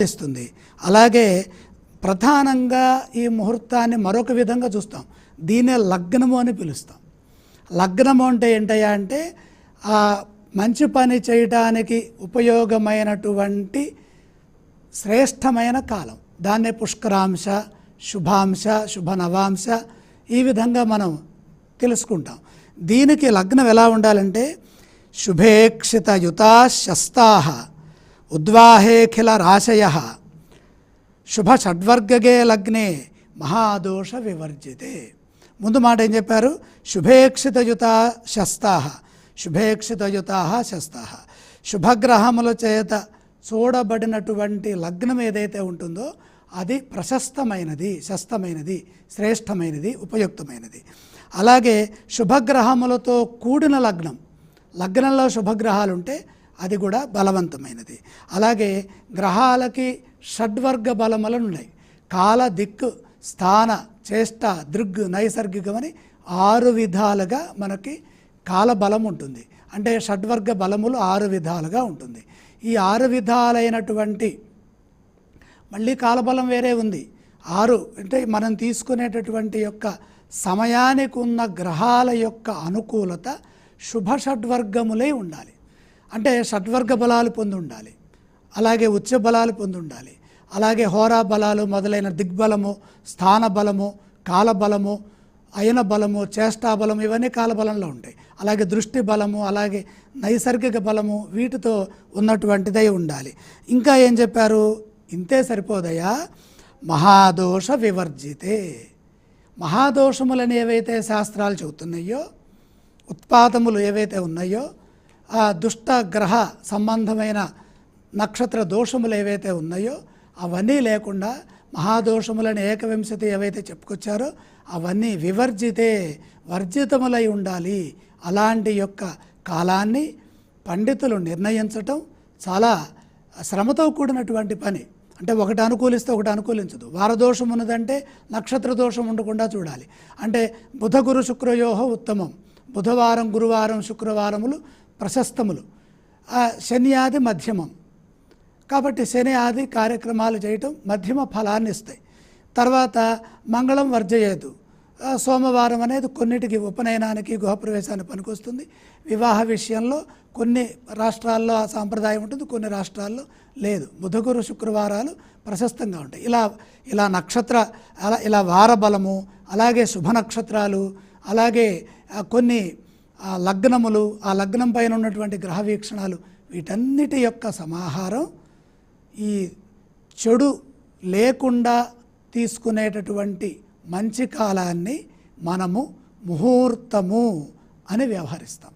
ఇస్తుంది. అలాగే ప్రధానంగా ఈ ముహూర్తాన్ని మరొక విధంగా చూస్తాం. దీన్నే లగ్నము అని పిలుస్తాం. లగ్నము అంటే ఏంటయ్యా అంటే మంచి పని చేయడానికి ఉపయోగమైనటువంటి శ్రేష్టమైన కాలం. దాన్నే పుష్కరాంశ, శుభాంశ, శుభనవాంశ ఈ విధంగా మనం తెలుసుకుంటాం. దీనికి లగ్నం ఎలా ఉండాలంటే శుభేక్షితయుతా శస్తాః ఉద్వాహేఖిల రాశయః శుభ షడ్వర్గగే లగ్నే మహాదోష వివర్జితే. ముందు మాట ఏం చెప్పారు? శుభేక్షితయుతా శస్తాః, శుభేక్షితయుతా శస్తాః. శుభగ్రహముల చేత చూడబడినటువంటి లగ్నం ఏదైతే ఉంటుందో అది ప్రశస్తమైనది, శస్తమైనది, శ్రేష్టమైనది, ఉపయుక్తమైనది. అలాగే శుభగ్రహములతో కూడిన లగ్నం, లగ్నంలో శుభగ్రహాలు ఉంటే అది కూడా బలవంతమైనది. అలాగే గ్రహాలకి షడ్వర్గ బలములు ఉన్నాయి. కాల, దిక్కు, స్థాన, చేష్ట, దృగ్, నైసర్గికమని 6 విధాలుగా మనకి కాలబలం ఉంటుంది. అంటే షడ్వర్గ బలములు 6 విధాలుగా ఉంటుంది. ఈ 6 విధాలైనటువంటి మళ్ళీ కాలబలం వేరే ఉంది. 6 అంటే మనం తీసుకునేటటువంటి యొక్క సమయానికి ఉన్న గ్రహాల యొక్క అనుకూలత శుభ షడ్వర్గములై ఉండాలి. అంటే షడ్వర్గ బలాలు పొంది ఉండాలి. అలాగే ఉచ్చ బలాలు పొంది ఉండాలి. అలాగే హోరా బలాలు మొదలైన దిగ్బలము, స్థాన బలము, కాలబలము, అయన బలము, చేష్టా బలము ఇవన్నీ కాలబలంలో ఉంటాయి. అలాగే దృష్టి బలము, అలాగే నైసర్గిక బలము వీటితో ఉన్నటువంటిదై ఉండాలి. ఇంకా ఏం చెప్పారు? ఇంతే సరిపోదయా, మహాదోష వివర్జితే. మహాదోషములని ఏవైతే శాస్త్రాలు చెబుతున్నాయో, ఉత్పాతములు ఏవైతే ఉన్నాయో, ఆ దుష్ట గ్రహ సంబంధమైన నక్షత్ర దోషములు ఏవైతే ఉన్నాయో అవన్నీ లేకుండా మహాదోషములని ఏకవింశతి ఏవైతే చెప్పుకొచ్చారో అవన్నీ వివర్జితే, వర్జితములై ఉండాలి. అలాంటి యొక్క కాలాన్ని పండితులు నిర్ణయించటం చాలా శ్రమతో కూడినటువంటి పని. అంటే ఒకటి అనుకూలిస్తే ఒకటి అనుకూలించదు. వారదోషం ఉన్నదంటే నక్షత్ర దోషం ఉండకుండా చూడాలి. అంటే బుధ గురు శుక్రయోహ ఉత్తమం, బుధవారం, గురువారం, శుక్రవారములు ప్రశస్తములు, శని ఆది మధ్యమం. కాబట్టి శని ఆది కార్యక్రమాలు చేయటం మధ్యమ ఫలాన్ని ఇస్తాయి. తర్వాత మంగళం వర్జయేదు, సోమవారం అనేది కొన్నిటికి ఉపనయనానికి, గృహప్రవేశానికి పనికొస్తుంది. వివాహ విషయంలో కొన్ని రాష్ట్రాల్లో ఆ సాంప్రదాయం ఉంటుంది, కొన్ని రాష్ట్రాల్లో లేదు. బుధగురు శుక్రవారాలు ప్రశస్తంగా ఉంటాయి. ఇలా నక్షత్ర ఇలా వారబలము, అలాగే శుభ నక్షత్రాలు, అలాగే కొన్ని లగ్నములు, ఆ లగ్నం పైన ఉన్నటువంటి గ్రహ వీక్షణాలు, వీటన్నిటి యొక్క సమాహారం ఈ చెడు లేకుండా తీసుకునేటటువంటి మంచి కాలాన్ని మనము ముహూర్తము అని వ్యవహరిస్తాం.